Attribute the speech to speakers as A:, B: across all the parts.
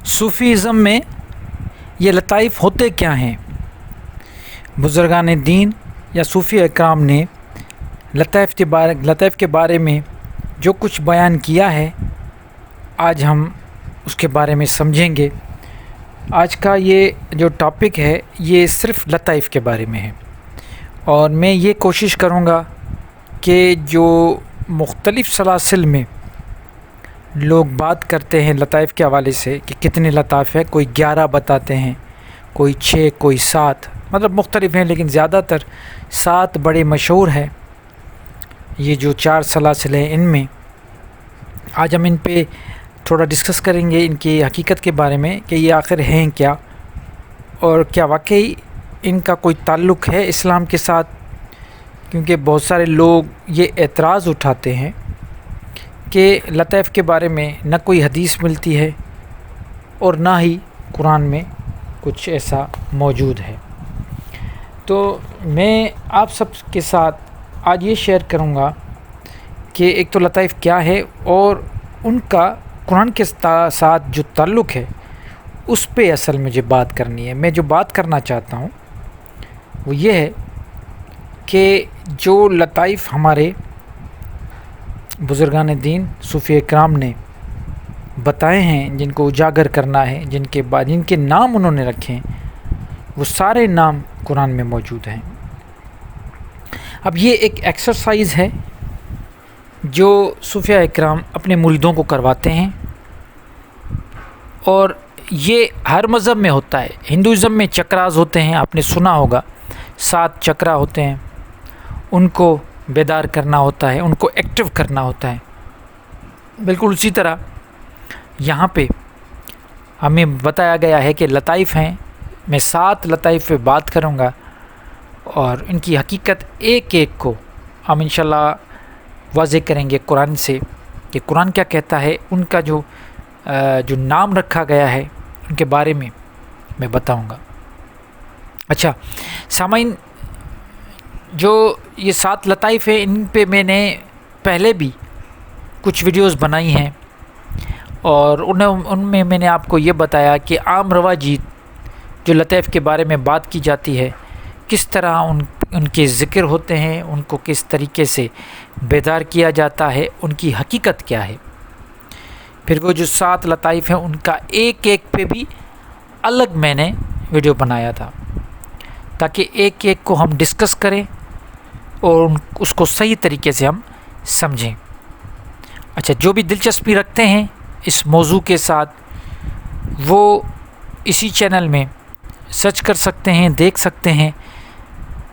A: Sufism میں یہ لطائف ہوتے کیا ہیں؟ بزرگان دین یا صوفی اکرام نے لطائف کے بارے میں جو کچھ بیان کیا ہے، آج ہم اس کے بارے میں سمجھیں گے۔ آج کا یہ جو ٹاپک ہے یہ صرف لطائف کے بارے میں ہے، اور میں یہ کوشش کروں گا کہ جو مختلف سلاسل میں لوگ بات کرتے ہیں لطائف کے حوالے سے کہ کتنے لطائف ہیں، کوئی 11 بتاتے ہیں، کوئی 6، کوئی 7، مطلب مختلف ہیں، لیکن زیادہ تر 7 بڑے مشہور ہیں۔ یہ جو 4 سلاسل ہیں ان میں آج ہم ان پہ تھوڑا ڈسکس کریں گے، ان کی حقیقت کے بارے میں کہ یہ آخر ہیں کیا، اور کیا واقعی ان کا کوئی تعلق ہے اسلام کے ساتھ، کیونکہ بہت سارے لوگ یہ اعتراض اٹھاتے ہیں کہ لطائف کے بارے میں نہ کوئی حدیث ملتی ہے اور نہ ہی قرآن میں کچھ ایسا موجود ہے۔ تو میں آپ سب کے ساتھ آج یہ شیئر کروں گا کہ ایک تو لطائف کیا ہے اور ان کا قرآن کے ساتھ جو تعلق ہے اس پہ اصل مجھے بات کرنی ہے۔ میں جو بات کرنا چاہتا ہوں وہ یہ ہے کہ جو لطائف ہمارے بزرگان دین صوفی اکرام نے بتائے ہیں، جن کو اجاگر کرنا ہے، جن کے نام انہوں نے رکھے ہیں، وہ سارے نام قرآن میں موجود ہیں۔ اب یہ ایک ایکسرسائز ہے جو صوفیہ اکرام اپنے مریدوں کو کرواتے ہیں، اور یہ ہر مذہب میں ہوتا ہے۔ ہندوازم میں چکراز ہوتے ہیں، آپ نے سنا ہوگا، 7 چکرا ہوتے ہیں، ان کو بیدار کرنا ہوتا ہے، ان کو ایکٹیو کرنا ہوتا ہے۔ بالکل اسی طرح یہاں پہ ہمیں بتایا گیا ہے کہ لطائف ہیں۔ میں 7 لطائف پہ بات کروں گا، اور ان کی حقیقت ایک ایک کو ہم انشاءاللہ واضح کریں گے قرآن سے کہ قرآن کیا کہتا ہے۔ ان کا جو نام رکھا گیا ہے ان کے بارے میں بتاؤں گا۔ اچھا سامعین، جو یہ 7 لطائف ہیں ان پہ میں نے پہلے بھی کچھ ویڈیوز بنائی ہیں، اور ان میں نے آپ کو یہ بتایا کہ عام رواجی جو لطائف کے بارے میں بات کی جاتی ہے، کس طرح ان کے ذکر ہوتے ہیں، ان کو کس طریقے سے بیدار کیا جاتا ہے، ان کی حقیقت کیا ہے۔ پھر وہ جو 7 لطائف ہیں ان کا ایک ایک پہ بھی الگ میں نے ویڈیو بنایا تھا، تاکہ ایک ایک کو ہم ڈسکس کریں اور اس کو صحیح طریقے سے ہم سمجھیں۔ اچھا، جو بھی دلچسپی رکھتے ہیں اس موضوع کے ساتھ، وہ اسی چینل میں سرچ کر سکتے ہیں، دیکھ سکتے ہیں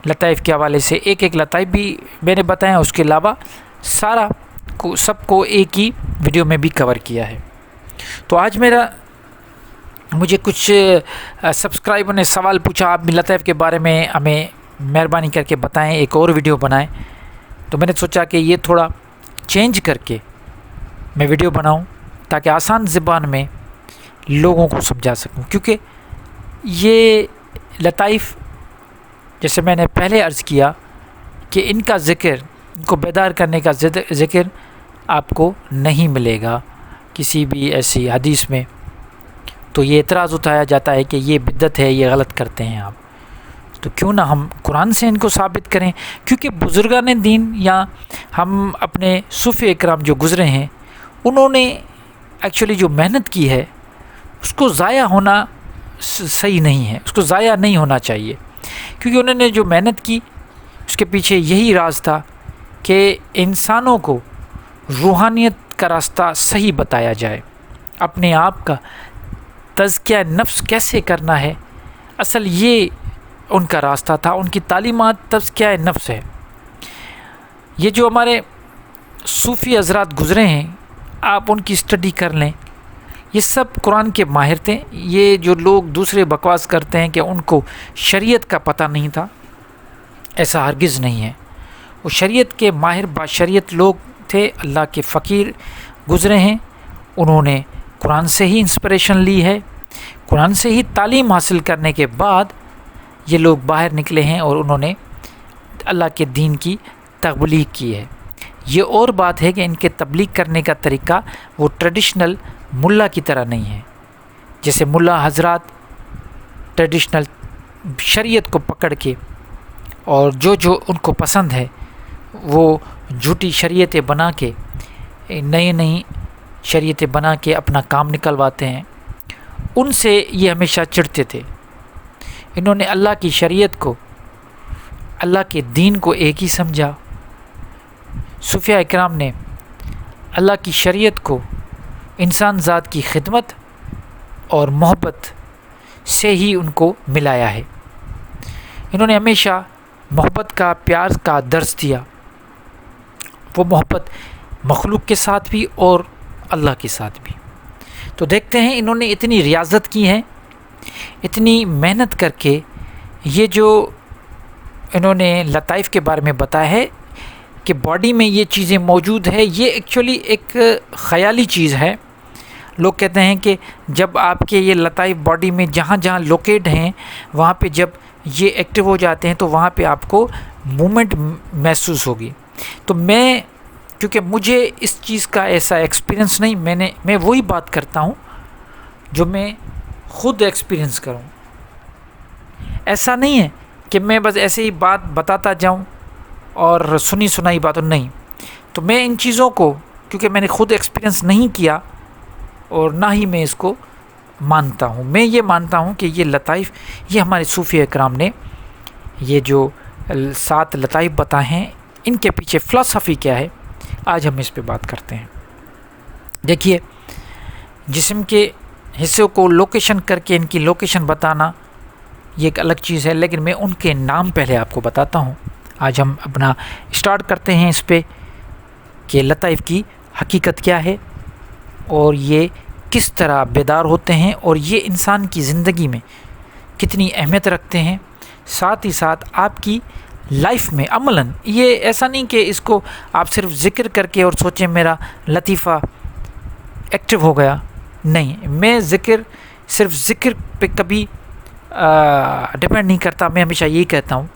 A: لطائف کے حوالے سے۔ ایک ایک لطائف بھی میں نے بتایا، اس کے علاوہ سب کو ایک ہی ویڈیو میں بھی کور کیا ہے۔ تو آج مجھے کچھ سبسکرائبر نے سوال پوچھا، آپ بھی لطائف کے بارے میں ہمیں مہربانی کر کے بتائیں، ایک اور ویڈیو بنائیں۔ تو میں نے سوچا کہ یہ تھوڑا چینج کر کے میں ویڈیو بناؤں، تاکہ آسان زبان میں لوگوں کو سمجھا سکوں، کیونکہ یہ لطائف جیسے میں نے پہلے عرض کیا کہ ان کا ذکر، ان کو بیدار کرنے کا ذکر آپ کو نہیں ملے گا کسی بھی ایسی حدیث میں۔ تو یہ اعتراض اٹھایا جاتا ہے کہ یہ بدعت ہے، یہ غلط کرتے ہیں آپ۔ تو کیوں نہ ہم قرآن سے ان کو ثابت کریں، کیونکہ بزرگان دین یا ہم اپنے صوفی اکرام جو گزرے ہیں، انہوں نے ایکچولی جو محنت کی ہے اس کو ضائع ہونا صحیح نہیں ہے، اس کو ضائع نہیں ہونا چاہیے، کیونکہ انہوں نے جو محنت کی اس کے پیچھے یہی راز تھا کہ انسانوں کو روحانیت کا راستہ صحیح بتایا جائے، اپنے آپ کا تزکیہ نفس کیسے کرنا ہے، اصل یہ ان کا راستہ تھا، ان کی تعلیمات تزکیہ نفس ہے۔ یہ جو ہمارے صوفی حضرات گزرے ہیں، آپ ان کی اسٹڈی کر لیں، یہ سب قرآن کے ماہر تھے۔ یہ جو لوگ دوسرے بکواس کرتے ہیں کہ ان کو شریعت کا پتہ نہیں تھا، ایسا ہرگز نہیں ہے۔ وہ شریعت کے ماہر باشریعت لوگ تھے، اللہ کے فقیر گزرے ہیں، انہوں نے قرآن سے ہی انسپریشن لی ہے، قرآن سے ہی تعلیم حاصل کرنے کے بعد یہ لوگ باہر نکلے ہیں اور انہوں نے اللہ کے دین کی تبلیغ کی ہے۔ یہ اور بات ہے کہ ان کے تبلیغ کرنے کا طریقہ وہ ٹریڈیشنل ملا کی طرح نہیں ہے، جیسے ملا حضرات ٹریڈیشنل شریعت کو پکڑ کے اور جو ان کو پسند ہے وہ جھوٹی شریعتیں بنا کے، نئی شریعتیں بنا کے اپنا کام نکلواتے ہیں، ان سے یہ ہمیشہ چڑھتے تھے۔ انہوں نے اللہ کی شریعت کو، اللہ کے دین کو ایک ہی سمجھا۔ صوفیاء اکرام نے اللہ کی شریعت کو انسان ذات کی خدمت اور محبت سے ہی ان کو ملایا ہے۔ انہوں نے ہمیشہ محبت کا، پیار کا درس دیا، وہ محبت مخلوق کے ساتھ بھی اور اللہ کے ساتھ بھی۔ تو دیکھتے ہیں انہوں نے اتنی ریاضت کی ہے، اتنی محنت کر کے یہ جو انہوں نے لطائف کے بارے میں بتایا ہے کہ باڈی میں یہ چیزیں موجود ہے، یہ ایکچولی ایک خیالی چیز ہے۔ لوگ کہتے ہیں کہ جب آپ کے یہ لطائف باڈی میں جہاں جہاں لوکیٹ ہیں وہاں پہ جب یہ ایکٹیو ہو جاتے ہیں تو وہاں پہ آپ کو مومنٹ محسوس ہوگی۔ تو کیونکہ مجھے اس چیز کا ایسا ایکسپیرینس نہیں، میں وہی بات کرتا ہوں جو میں خود ایکسپیرینس کروں۔ ایسا نہیں ہے کہ میں بس ایسے ہی بات بتاتا جاؤں اور سنی سنائی باتوں، نہیں۔ تو میں ان چیزوں کو، کیونکہ میں نے خود ایکسپیرینس نہیں کیا اور نہ ہی میں اس کو مانتا ہوں، میں یہ مانتا ہوں کہ یہ لطائف، یہ ہمارے صوفیاء اکرام نے یہ جو 7 لطائف بتائے ہیں، ان کے پیچھے فلسفی کیا ہے، آج ہم اس پہ بات کرتے ہیں۔ دیکھیے، جسم کے حصوں کو لوکیشن کر کے ان کی لوکیشن بتانا یہ ایک الگ چیز ہے، لیکن میں ان کے نام پہلے آپ کو بتاتا ہوں۔ آج ہم اپنا اسٹارٹ کرتے ہیں اس پہ کہ لطائف کی حقیقت کیا ہے اور یہ کس طرح بیدار ہوتے ہیں اور یہ انسان کی زندگی میں کتنی اہمیت رکھتے ہیں، ساتھ ہی ساتھ آپ کی لائف میں عملاً۔ یہ ایسا نہیں کہ اس کو آپ صرف ذکر کر کے اور سوچیں میرا لطیفہ ایکٹیو ہو گیا، نہیں، میں صرف ذکر پہ کبھی ڈپینڈ نہیں کرتا۔ میں ہمیشہ یہی کہتا ہوں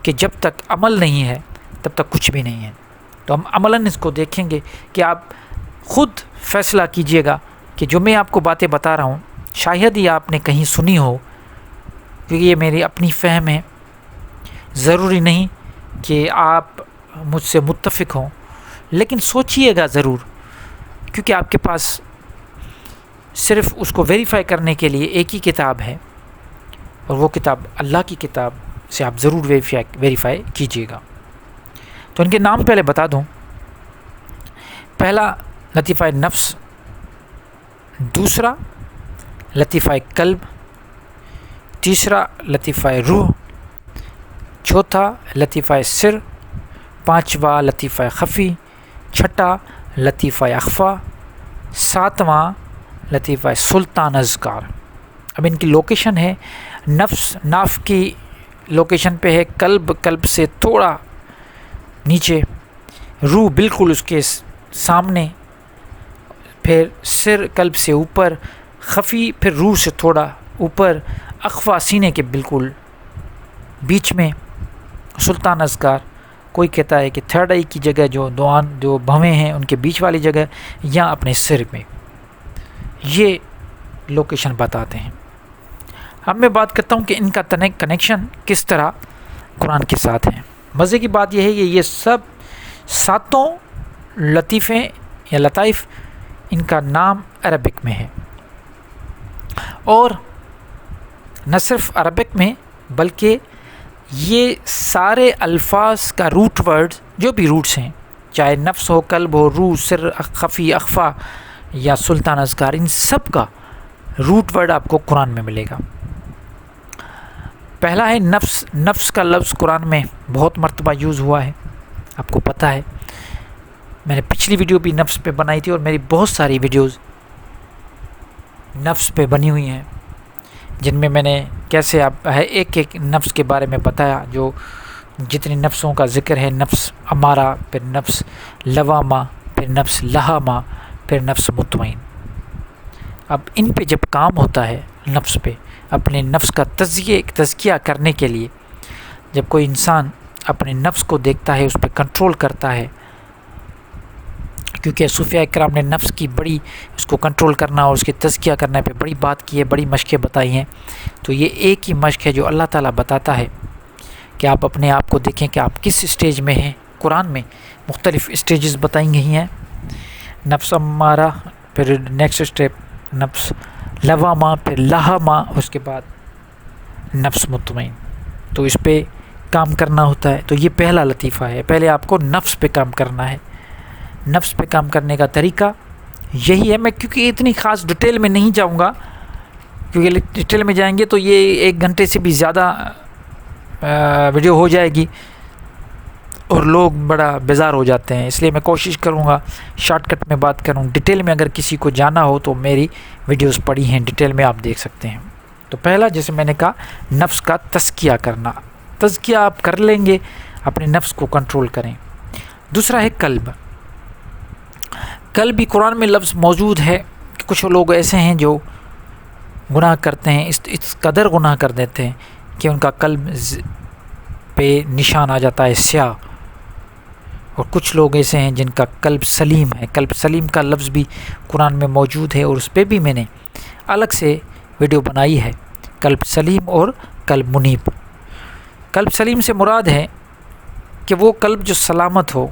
A: کہ جب تک عمل نہیں ہے تب تک کچھ بھی نہیں ہے۔ تو ہم عملاً اس کو دیکھیں گے کہ آپ خود فیصلہ کیجئے گا کہ جو میں آپ کو باتیں بتا رہا ہوں شاید ہی آپ نے کہیں سنی ہو، کیونکہ یہ میری اپنی فہم ہے، ضروری نہیں کہ آپ مجھ سے متفق ہوں، لیکن سوچئے گا ضرور، کیونکہ آپ کے پاس صرف اس کو ویریفائی کرنے کے لیے ایک ہی کتاب ہے، اور وہ کتاب اللہ کی کتاب سے آپ ضرور ویریفائی کیجئے گا۔ تو ان کے نام پہلے بتا دوں۔ پہلا لطیفہ نفس، دوسرا لطیفہ قلب، تیسرا لطیفہ روح، چوتھا لطیفہ سر، پانچواں لطیفہ خفی، چھٹا لطیفہ اخفا، ساتواں لطیفہ سلطان اذکار۔ اب ان کی لوکیشن ہے، نفس ناف کی لوکیشن پہ ہے، قلب سے تھوڑا نیچے، روح بالکل اس کے سامنے، پھر سر قلب سے اوپر، خفی پھر روح سے تھوڑا اوپر، اخفا سینے کے بالکل بیچ میں، سلطان اذکار کوئی کہتا ہے کہ تھرڈ آئی کی جگہ جو بھویں ہیں ان کے بیچ والی جگہ یا اپنے سر میں، یہ لوکیشن بتاتے ہیں۔ اب میں بات کرتا ہوں کہ ان کا کنیکشن کس طرح قرآن کے ساتھ ہے۔ مزے کی بات یہ ہے کہ یہ سب 7 لطیفے یا لطائف، ان کا نام عربک میں ہے، اور نہ صرف عربک میں بلکہ یہ سارے الفاظ کا روٹ ورڈ جو بھی روٹس ہیں، چاہے نفس ہو، قلب ہو، روح، سر، خفی، اخفا یا سلطان اذکار، ان سب کا روٹ ورڈ آپ کو قرآن میں ملے گا۔ پہلا ہے نفس۔ نفس کا لفظ قرآن میں بہت مرتبہ یوز ہوا ہے، آپ کو پتہ ہے۔ میں نے پچھلی ویڈیو بھی نفس پہ بنائی تھی، اور میری بہت ساری ویڈیوز نفس پہ بنی ہوئی ہیں، جن میں نے کیسے ایک نفس کے بارے میں بتایا، جو جتنی نفسوں کا ذکر ہے، نفس امارہ، پھر نفس لوامہ، پھر نفس لہامہ، پھر نفس مطمئن۔ اب ان پہ جب کام ہوتا ہے، نفس پہ، اپنے نفس کا تزکیہ کرنے کے لیے، جب کوئی انسان اپنے نفس کو دیکھتا ہے، اس پہ کنٹرول کرتا ہے، کیونکہ صوفیاء کرام نے نفس کی بڑی اس کو کنٹرول کرنا اور اس کی تزکیہ کرنے پہ بڑی بات کی ہے، بڑی مشقیں بتائی ہیں. تو یہ ایک ہی مشق ہے جو اللہ تعالیٰ بتاتا ہے کہ آپ اپنے آپ کو دیکھیں کہ آپ کس اسٹیج میں ہیں. قرآن میں مختلف اسٹیجز بتائی گئی ہیں. نفس امارہ، پھر نیکسٹ اسٹیپ نفس لوامہ، پھر لہامہ، اس کے بعد نفس مطمئن. تو اس پہ کام کرنا ہوتا ہے. تو یہ پہلا لطیفہ ہے. پہلے آپ کو نفس پہ کام کرنا ہے. نفس پہ کام کرنے کا طریقہ یہی ہے. میں کیونکہ اتنی خاص ڈیٹیل میں نہیں جاؤں گا، کیونکہ ڈیٹیل میں جائیں گے تو یہ 1 گھنٹے سے بھی زیادہ ویڈیو ہو جائے گی اور لوگ بڑا بیزار ہو جاتے ہیں. اس لیے میں کوشش کروں گا شارٹ کٹ میں بات کروں. ڈیٹیل میں اگر کسی کو جانا ہو تو میری ویڈیوز پڑی ہیں، ڈیٹیل میں آپ دیکھ سکتے ہیں. تو پہلا جیسے میں نے کہا نفس کا تزکیہ کرنا. تزکیہ آپ کر لیں گے، اپنے نفس کو کنٹرول کریں. دوسرا ہے قلب. قلب بھی قرآن میں لفظ موجود ہے کہ کچھ لوگ ایسے ہیں جو گناہ کرتے ہیں، اس قدر گناہ کر دیتے ہیں کہ ان کا قلب پہ نشان آ جاتا ہے سیاہ. اور کچھ لوگ ایسے ہیں جن کا قلب سلیم ہے. قلب سلیم کا لفظ بھی قرآن میں موجود ہے اور اس پہ بھی میں نے الگ سے ویڈیو بنائی ہے. قلب سلیم اور قلب منیب. قلب سلیم سے مراد ہے کہ وہ قلب جو سلامت ہو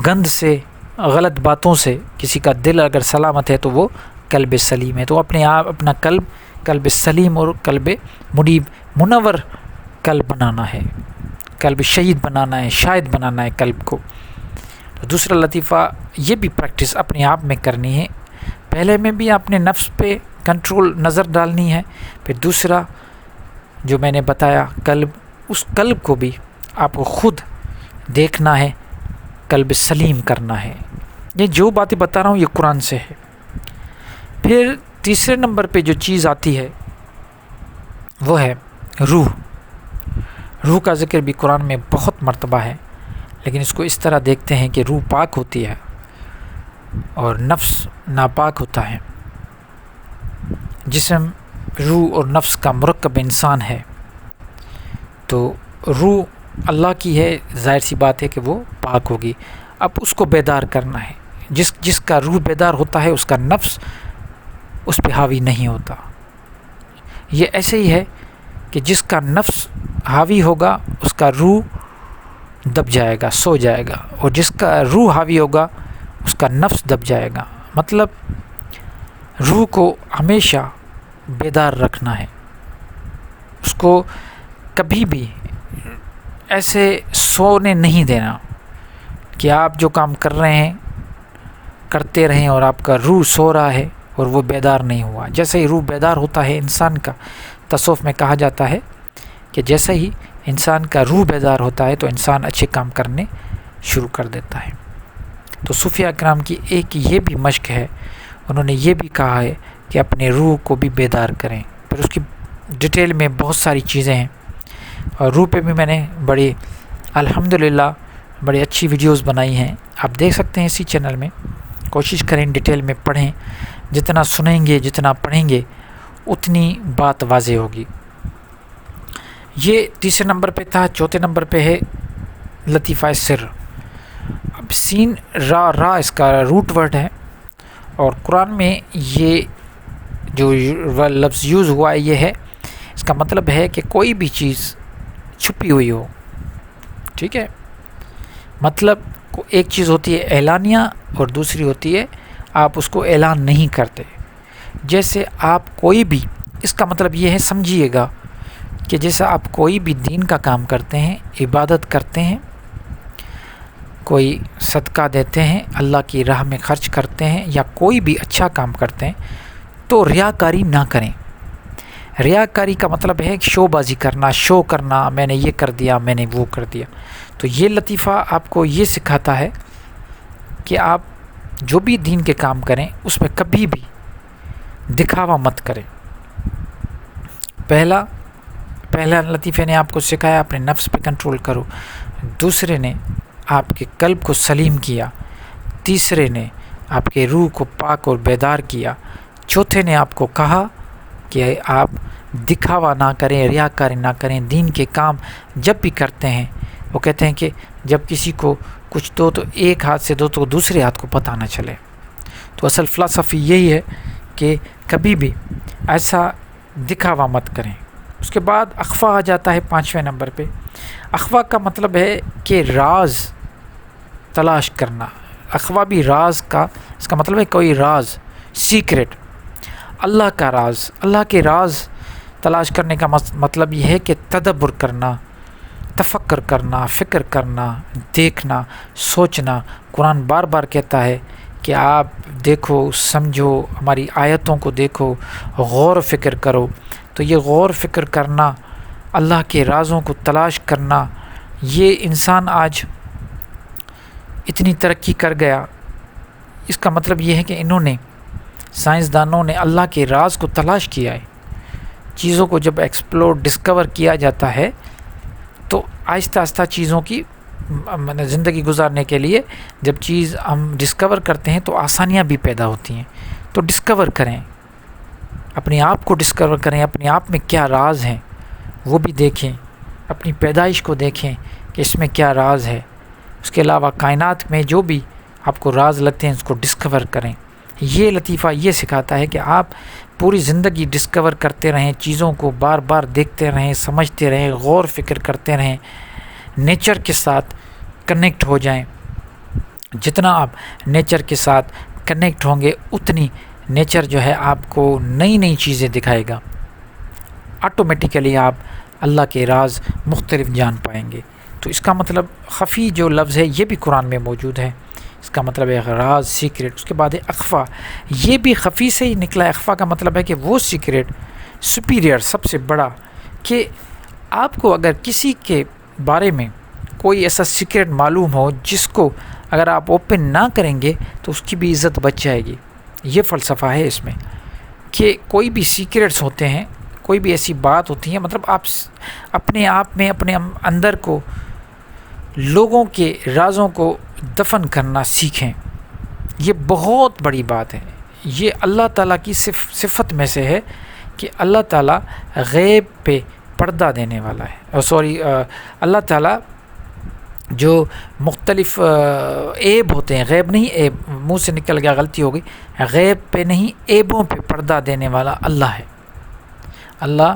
A: گند سے، غلط باتوں سے. کسی کا دل اگر سلامت ہے تو وہ قلب سلیم ہے. تو اپنے آپ اپنا قلب سلیم اور قلب منیب، منور قلب بنانا ہے، قلب شہید بنانا ہے، شاہد بنانا ہے قلب کو. تو دوسرا لطیفہ یہ بھی پریکٹس اپنے آپ میں کرنی ہے. پہلے میں بھی اپنے نفس پہ کنٹرول نظر ڈالنی ہے. پھر دوسرا جو میں نے بتایا قلب، اس قلب کو بھی آپ کو خود دیکھنا ہے، قلب سلیم کرنا ہے. یہ جو باتیں بتا رہا ہوں یہ قرآن سے ہے. پھر تیسرے نمبر پہ جو چیز آتی ہے وہ ہے روح. روح کا ذکر بھی قرآن میں بہت مرتبہ ہے، لیکن اس کو اس طرح دیکھتے ہیں کہ روح پاک ہوتی ہے اور نفس ناپاک ہوتا ہے. جسم، روح اور نفس کا مرکب انسان ہے. تو روح اللہ کی ہے، ظاہر سی بات ہے کہ وہ پاک ہوگی. اب اس کو بیدار کرنا ہے. جس کا روح بیدار ہوتا ہے اس کا نفس اس پہ حاوی نہیں ہوتا. یہ ایسے ہی ہے کہ جس کا نفس حاوی ہوگا اس کا روح دب جائے گا، سو جائے گا، اور جس کا روح حاوی ہوگا اس کا نفس دب جائے گا. مطلب روح کو ہمیشہ بیدار رکھنا ہے. اس کو کبھی بھی ایسے سونے نہیں دینا کہ آپ جو کام کر رہے ہیں کرتے رہیں اور آپ کا روح سو رہا ہے اور وہ بیدار نہیں ہوا. جیسے ہی روح بیدار ہوتا ہے انسان کا، تصوف میں کہا جاتا ہے کہ جیسے ہی انسان کا روح بیدار ہوتا ہے تو انسان اچھے کام کرنے شروع کر دیتا ہے. تو صوفیاء کرام کی ایک یہ بھی مشق ہے. انہوں نے یہ بھی کہا ہے کہ اپنے روح کو بھی بیدار کریں. پھر اس کی ڈیٹیل میں بہت ساری چیزیں ہیں، اور روح پہ بھی میں نے بڑی الحمدللہ بڑی اچھی ویڈیوز بنائی ہیں. آپ دیکھ سکتے ہیں اسی چینل میں. کوشش کریں ڈیٹیل میں پڑھیں. جتنا سنیں گے، جتنا پڑھیں گے، اتنی بات واضح ہوگی. یہ تیسرے نمبر پہ تھا. چوتھے نمبر پہ ہے لطیفہ سر. اب سین را اس کا روٹ ورڈ ہے، اور قرآن میں یہ جو لفظ یوز ہوا ہے یہ ہے، اس کا مطلب ہے کہ کوئی بھی چیز چھپی ہوئی ہو. ٹھیک ہے، مطلب ایک چیز ہوتی ہے اعلانیہ اور دوسری ہوتی ہے آپ اس کو اعلان نہیں کرتے. جیسے آپ کوئی بھی، اس کا مطلب یہ ہے، سمجھیے گا کہ جیسے آپ کوئی بھی دین کا کام کرتے ہیں، عبادت کرتے ہیں، کوئی صدقہ دیتے ہیں، اللہ کی راہ میں خرچ کرتے ہیں، یا کوئی بھی اچھا کام کرتے ہیں، تو ریاکاری نہ کریں. ریاکاری کا مطلب ہے شو بازی کرنا، شو کرنا، میں نے یہ کر دیا، میں نے وہ کر دیا. تو یہ لطیفہ آپ کو یہ سکھاتا ہے کہ آپ جو بھی دین کے کام کریں اس میں کبھی بھی دکھاوا مت کریں. پہلا لطیفے نے آپ کو سکھایا اپنے نفس پہ کنٹرول کرو. دوسرے نے آپ کے قلب کو سلیم کیا. تیسرے نے آپ کے روح کو پاک اور بیدار کیا. چوتھے نے آپ کو کہا کہ آپ دکھاوا نہ کریں، ریاکاری نہ کریں. دین کے کام جب بھی کرتے ہیں، وہ کہتے ہیں کہ جب کسی کو کچھ دو تو ایک ہاتھ سے دو تو دوسرے ہاتھ کو پتہ نہ چلے. تو اصل فلسفی یہی ہے کہ کبھی بھی ایسا دکھاوا مت کریں. اس کے بعد اخفا آ جاتا ہے 5ویں نمبر پہ. اخفا کا مطلب ہے کہ راز تلاش کرنا. اخفا بھی راز کا، اس کا مطلب ہے کوئی راز، سیکرٹ، اللہ کا راز. اللہ کے راز تلاش کرنے کا مطلب یہ ہے کہ تدبر کرنا، تفکر کرنا، فکر کرنا، دیکھنا، سوچنا. قرآن بار بار کہتا ہے کہ آپ دیکھو، سمجھو، ہماری آیتوں کو دیکھو، غور و فکر کرو. تو یہ غور و فکر کرنا، اللہ کے رازوں کو تلاش کرنا، یہ انسان آج اتنی ترقی کر گیا. اس کا مطلب یہ ہے کہ انہوں نے، سائنسدانوں نے اللہ کے راز کو تلاش کیا ہے. چیزوں کو جب ایکسپلور، ڈسکور کیا جاتا ہے تو آہستہ آہستہ چیزوں کی زندگی گزارنے کے لیے جب چیز ہم ڈسکور کرتے ہیں تو آسانیاں بھی پیدا ہوتی ہیں. تو ڈسکور کریں، اپنے آپ کو ڈسکور کریں، اپنے آپ میں کیا راز ہیں وہ بھی دیکھیں، اپنی پیدائش کو دیکھیں کہ اس میں کیا راز ہے. اس کے علاوہ کائنات میں جو بھی آپ کو راز لگتے ہیں اس کو ڈسکور کریں. یہ لطیفہ یہ سکھاتا ہے کہ آپ پوری زندگی ڈسکور کرتے رہیں، چیزوں کو بار بار دیکھتے رہیں، سمجھتے رہیں، غور فکر کرتے رہیں، نیچر کے ساتھ کنیکٹ ہو جائیں. جتنا آپ نیچر کے ساتھ کنیکٹ ہوں گے اتنی نیچر جو ہے آپ کو نئی نئی چیزیں دکھائے گا. آٹومیٹیکلی آپ اللہ کے راز مختلف جان پائیں گے. تو اس کا مطلب خفی جو لفظ ہے یہ بھی قرآن میں موجود ہے. اس کا مطلب ہے راز، سیکرٹ. اس کے بعد ہے اخفا، یہ بھی خفی سے ہی نکلا ہے. اخفا کا مطلب ہے کہ وہ سیکرٹ سپیریئر، سب سے بڑا، کہ آپ کو اگر کسی کے بارے میں کوئی ایسا سیکرٹ معلوم ہو جس کو اگر آپ اوپن نہ کریں گے تو اس کی بھی عزت بچ جائے گی. یہ فلسفہ ہے اس میں کہ کوئی بھی سیکرٹس ہوتے ہیں، کوئی بھی ایسی بات ہوتی ہے، مطلب آپ اپنے آپ میں، اپنے اندر کو، لوگوں کے رازوں کو دفن کرنا سیکھیں. یہ بہت بڑی بات ہے. یہ اللہ تعالیٰ کی صفت میں سے ہے کہ اللہ تعالیٰ غیب پہ پردہ دینے والا ہے. اللہ تعالیٰ جو مختلف عیب ہوتے ہیں، غیب نہیں، عیب منہ سے نکل گیا، غلطی ہو گئی، غیب پہ نہیں عیبوں پہ پردہ دینے والا اللہ ہے. اللہ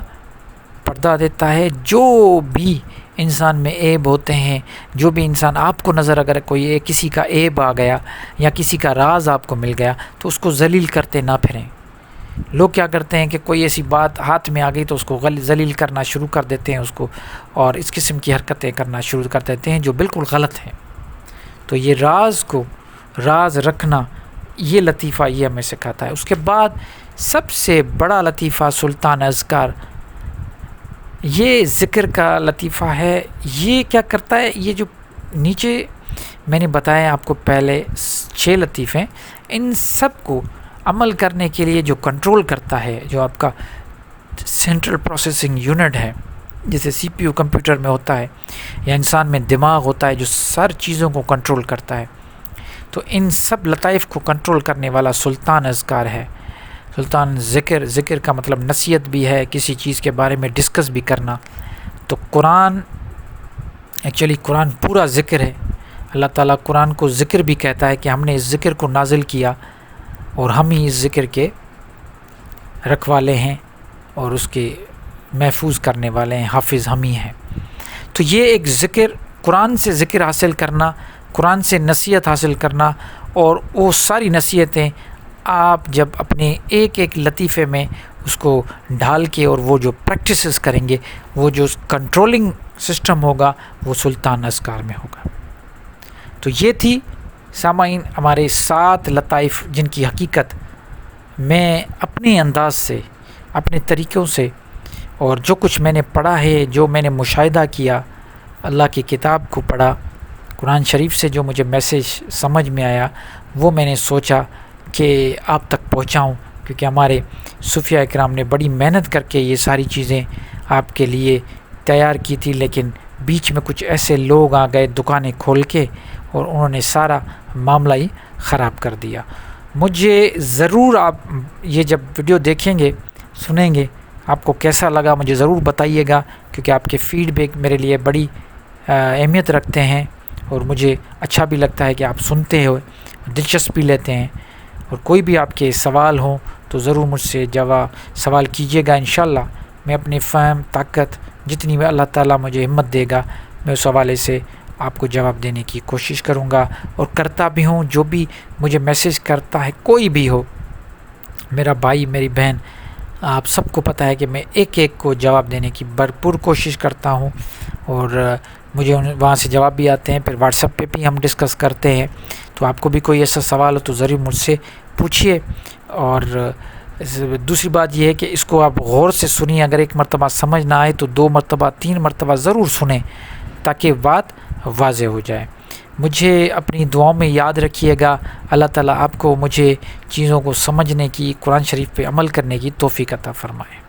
A: پردہ دیتا ہے جو بھی انسان میں عیب ہوتے ہیں. جو بھی انسان آپ کو نظر، اگر کوئی کسی کا عیب آ گیا یا کسی کا راز آپ کو مل گیا تو اس کو ذلیل کرتے نہ پھریں. لوگ کیا کرتے ہیں کہ کوئی ایسی بات ہاتھ میں آ گئی تو اس کو ذلیل کرنا شروع کر دیتے ہیں اس کو، اور اس قسم کی حرکتیں کرنا شروع کر دیتے ہیں جو بالکل غلط ہیں. تو یہ راز کو، راز رکھنا، یہ لطیفہ یہ ہمیں سکھاتا ہے. اس کے بعد سب سے بڑا لطیفہ سلطان اذکار، یہ ذکر کا لطیفہ ہے. یہ کیا کرتا ہے، یہ جو نیچے میں نے بتایا آپ کو پہلے 6 لطیفے، ان سب کو عمل کرنے کے لیے جو کنٹرول کرتا ہے، جو آپ کا سینٹرل پروسیسنگ یونٹ ہے، جیسے سی پی یو کمپیوٹر میں ہوتا ہے یا انسان میں دماغ ہوتا ہے جو سر چیزوں کو کنٹرول کرتا ہے، تو ان سب لطائف کو کنٹرول کرنے والا سلطان اذکار ہے. سلطان ذکر کا مطلب نصیحت بھی ہے، کسی چیز کے بارے میں ڈسکس بھی کرنا. تو قرآن قرآن پورا ذکر ہے. اللہ تعالیٰ قرآن کو ذکر بھی کہتا ہے کہ ہم نے اس ذکر کو نازل کیا اور ہم ہی اس ذکر کے رکھوالے ہیں اور اس کے محفوظ کرنے والے ہیں، حافظ ہم ہی ہیں. تو یہ ایک ذکر، قرآن سے ذکر حاصل کرنا، قرآن سے نصیحت حاصل کرنا، اور وہ ساری نصیحتیں آپ جب اپنے ایک ایک لطیفے میں اس کو ڈھال کے اور وہ جو پریکٹسز کریں گے، وہ جو کنٹرولنگ سسٹم ہوگا وہ سلطان اذکار میں ہوگا. تو یہ تھی سامعین ہمارے 7 لطائف جن کی حقیقت میں اپنے انداز سے، اپنے طریقوں سے، اور جو کچھ میں نے پڑھا ہے، جو میں نے مشاہدہ کیا، اللہ کی کتاب کو پڑھا، قرآن شریف سے جو مجھے میسیج سمجھ میں آیا وہ میں نے سوچا کہ آپ تک پہنچاؤں، کیونکہ ہمارے صوفیاء اکرام نے بڑی محنت کر کے یہ ساری چیزیں آپ کے لیے تیار کی تھی، لیکن بیچ میں کچھ ایسے لوگ آ گئے دکانیں کھول کے اور انہوں نے سارا معاملہ ہی خراب کر دیا. مجھے ضرور آپ یہ جب ویڈیو دیکھیں گے، سنیں گے، آپ کو کیسا لگا مجھے ضرور بتائیے گا، کیونکہ آپ کے فیڈ بیک میرے لیے بڑی اہمیت رکھتے ہیں اور مجھے اچھا بھی لگتا ہے کہ آپ سنتے ہو، دلچسپی لیتے ہیں، اور کوئی بھی آپ کے سوال ہوں تو ضرور مجھ سے سوال کیجیے گا. انشاءاللہ میں اپنی فہم طاقت جتنی بھی اللہ تعالیٰ مجھے ہمت دے گا، میں اس حوالے سے آپ کو جواب دینے کی کوشش کروں گا، اور کرتا بھی ہوں. جو بھی مجھے میسیج کرتا ہے، کوئی بھی ہو، میرا بھائی میری بہن، آپ سب کو پتہ ہے کہ میں ایک ایک کو جواب دینے کی بھرپور کوشش کرتا ہوں، اور مجھے وہاں سے جواب بھی آتے ہیں. پھر واٹس ایپ پہ بھی ہم ڈسکس کرتے ہیں. تو آپ کو بھی کوئی ایسا سوال ہو تو ضرور مجھ سے پوچھیے. اور دوسری بات یہ ہے کہ اس کو آپ غور سے سنیے. اگر ایک مرتبہ سمجھ نہ آئے تو 2 مرتبہ 3 مرتبہ ضرور سنیں تاکہ بات واضح ہو جائے. مجھے اپنی دعاؤں میں یاد رکھیے گا. اللہ تعالیٰ آپ کو مجھے چیزوں کو سمجھنے کی، قرآن شریف پہ عمل کرنے کی توفیق عطا فرمائے.